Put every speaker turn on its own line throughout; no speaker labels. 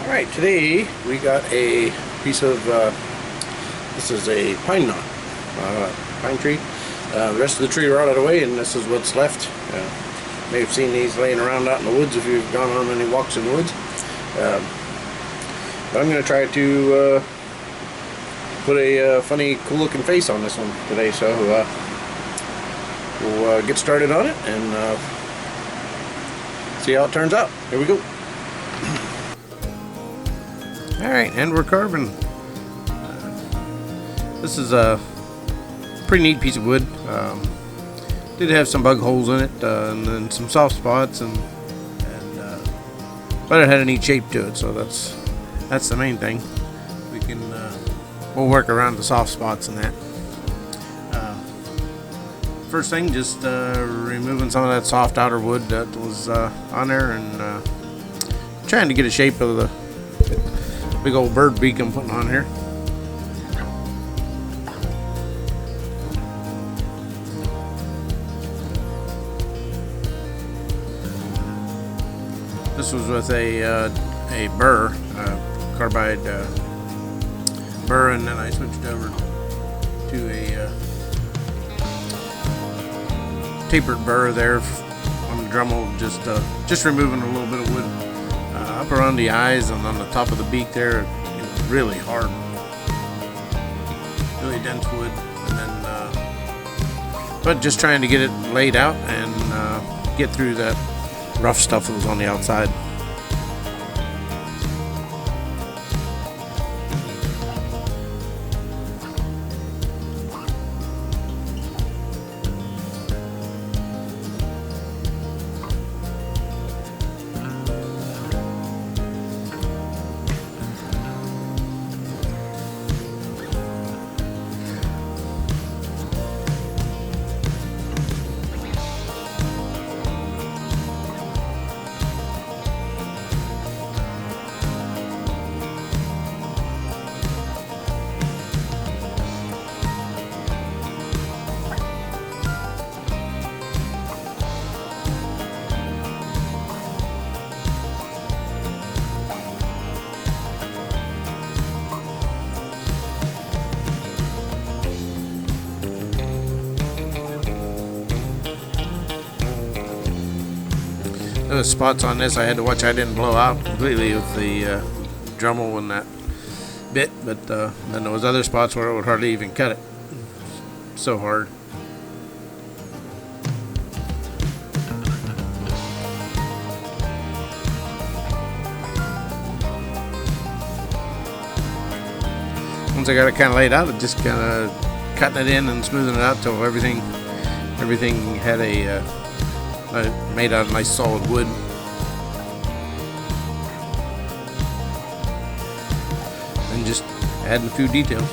Alright, today we got a piece of, this is a pine knot, pine tree. The rest of the tree rotted away and this is what's left. May have seen these laying around out in the woods if you've gone on any walks in the woods. But I'm going to try to put a funny, cool looking face on this one today, so we'll get started on it and see how it turns out. Here we go. Alright, and we're carving. This is a pretty neat piece of wood. Did have some bug holes in it, and then some soft spots, but it had a neat shape to it, so that's the main thing. We'll work around the soft spots and that. First thing, just removing some of that soft outer wood that was on there, and trying to get a shape of the big old bird beak I'm putting on here. This was with a burr, carbide burr, and then I switched over to a tapered burr there on the Dremel, just removing a little bit of wood up around the eyes and on the top of the beak there. It was really hard, really dense wood, and then but just trying to get it laid out and get through that rough stuff that was on the outside. The spots on this I had to watch I didn't blow out completely with the Dremel and that bit, but then there was other spots where it would hardly even cut it. So hard. Once I got it kind of laid out, it just kind of cutting it in and smoothing it out till everything had made out of nice solid wood. And just adding a few details.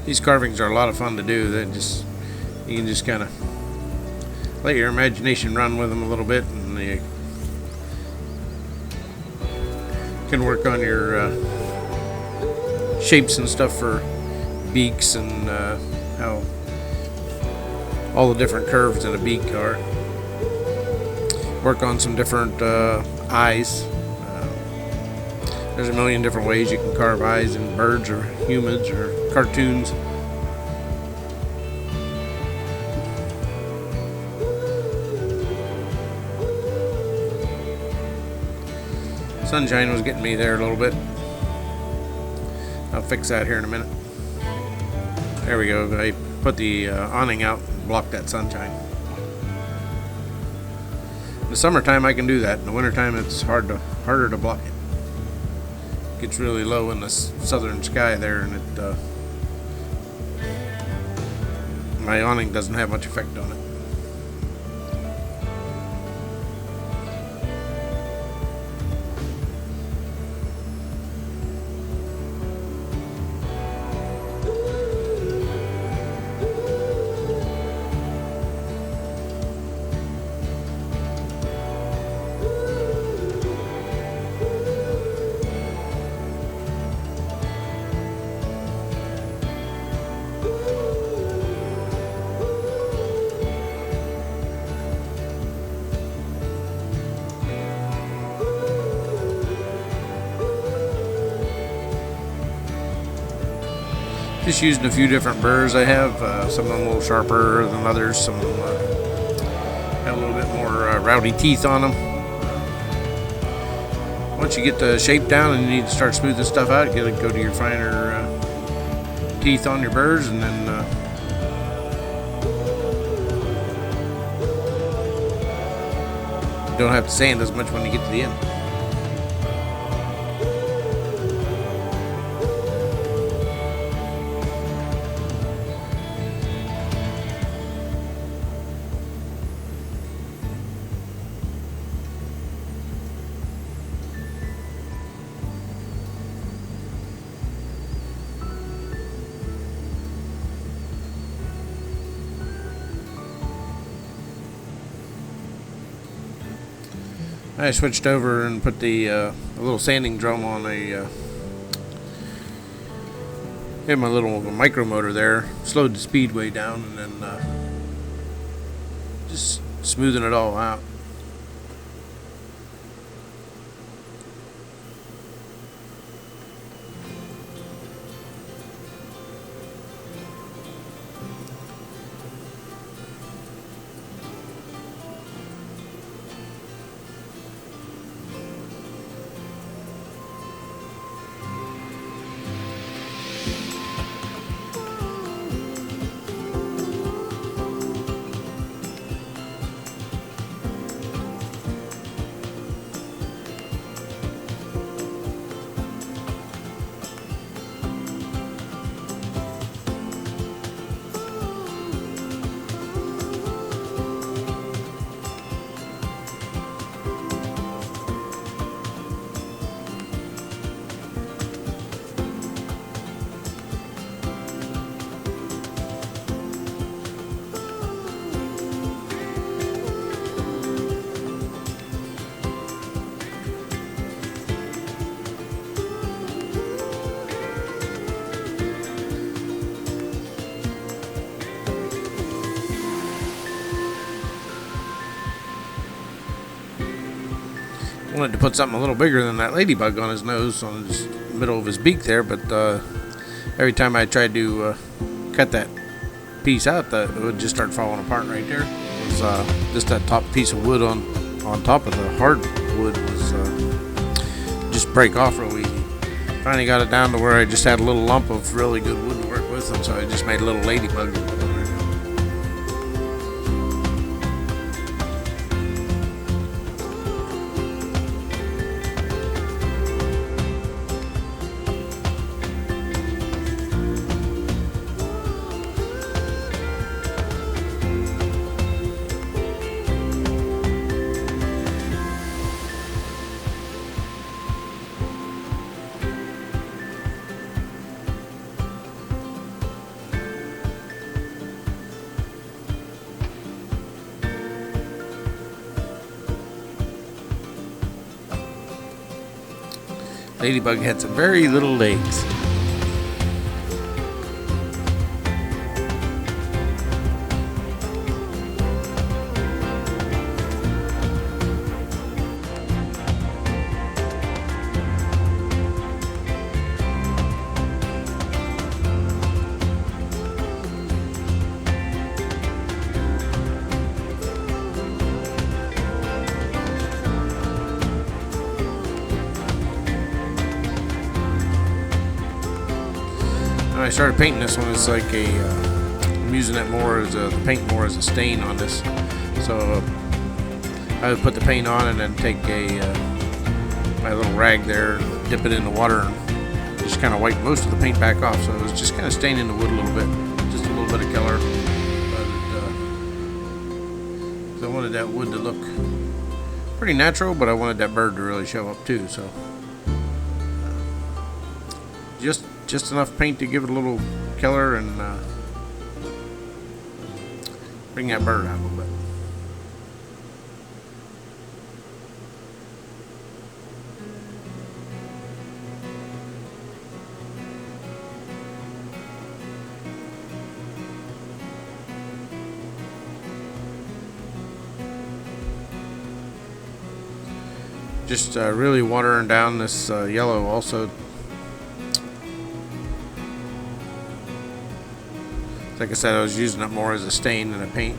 These carvings are a lot of fun to do. You can just kind of let your imagination run with them a little bit, and you can work on your shapes and stuff for beaks and how all the different curves in a beak are. Work on some different eyes. There's a million different ways you can carve eyes in birds or humans or cartoons. Sunshine was getting me there a little bit. I'll fix that here in a minute. There we go. I put the awning out and blocked that sunshine. In the summertime I can do that. In the wintertime it's harder to block it. Gets really low in the southern sky there, and my awning doesn't have much effect on it. Just using a few different burrs I have. Some of them a little sharper than others. Some of them have a little bit more rowdy teeth on them. Once you get the shape down and you need to start smoothing stuff out, you gotta go to your finer teeth on your burrs, and then you don't have to sand as much when you get to the end. I switched over and put the a little sanding drum on a had my little micro motor there, slowed the speed way down, and then just smoothing it all out. Wanted to put something a little bigger than that ladybug on his nose, on his middle of his beak there, but every time I tried to cut that piece out, it would just start falling apart right there. It was just that top piece of wood on top of the hard wood was just break off real easy. Finally got it down to where I just had a little lump of really good wood to work with, and so I just made a little ladybug. Ladybug had some very little legs. When I started painting this one, it's like I'm using it more as the paint more as a stain on this. So I would put the paint on and then take my little rag there, and dip it in the water, and just kind of wipe most of the paint back off. So it was just kind of staining the wood a little bit, just a little bit of color. But I wanted that wood to look pretty natural, but I wanted that bird to really show up too. So just enough paint to give it a little color and bring that bird out a little bit. Just really watering down this yellow also. Like I said, I was using it more as a stain than a paint.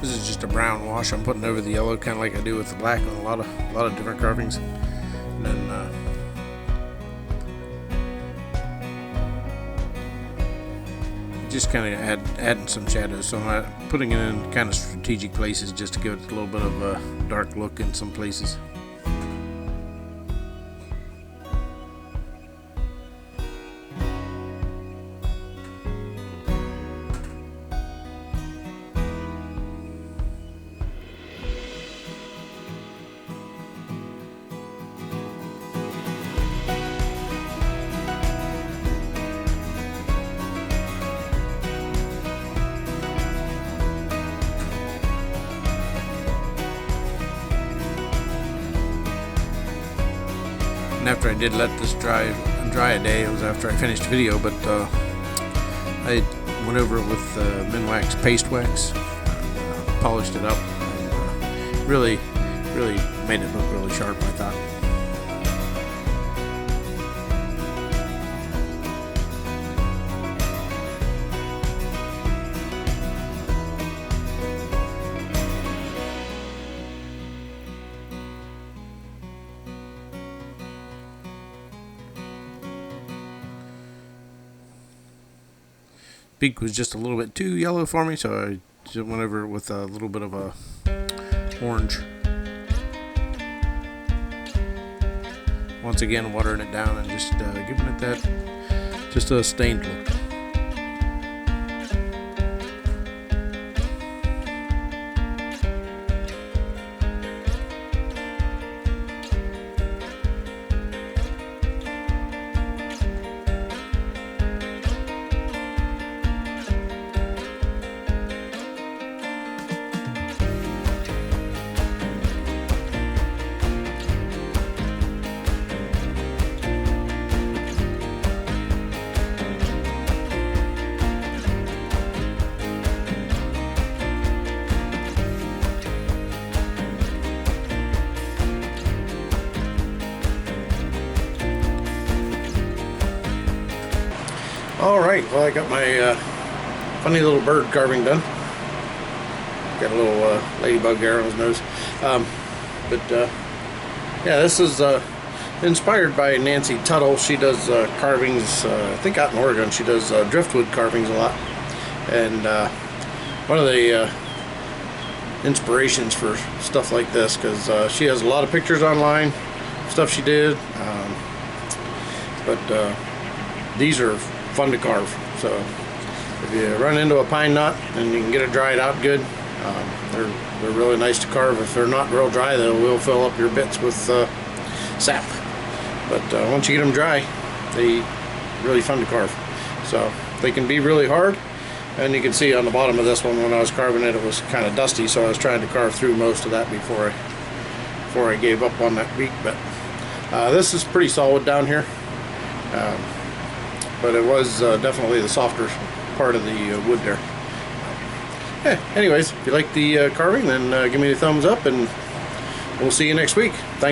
This is just a brown wash I'm putting over the yellow, kind of like I do with the black on a lot of different carvings. And then just kind of adding some shadows. So I'm putting it in kind of strategic places just to give it a little bit of a dark look in some places. And after I did let this dry a day, it was after I finished the video, but I went over it with Minwax paste wax, polished it up, and really made it look really sharp, I thought. Beak was just a little bit too yellow for me, so I just went over it with a little bit of a orange. Once again, watering it down and just giving it that just a stained look. Alright, well, I got my funny little bird carving done. Got a little ladybug hair on his nose. Yeah, this is inspired by Nancy Tuttle. She does carvings, I think out in Oregon. She does driftwood carvings a lot. And one of the inspirations for stuff like this, because she has a lot of pictures online, stuff she did. These are fun to carve. So if you run into a pine knot and you can get it dried out good, they're really nice to carve. If they're not real dry, they will fill up your bits with sap. But once you get them dry, they're really fun to carve. So they can be really hard, and you can see on the bottom of this one, when I was carving it, it was kind of dusty, so I was trying to carve through most of that before I gave up on that beak. But this is pretty solid down here. But it was definitely the softer part of the wood there. Anyways, if you like the carving, then give me a thumbs up, and we'll see you next week. Thanks.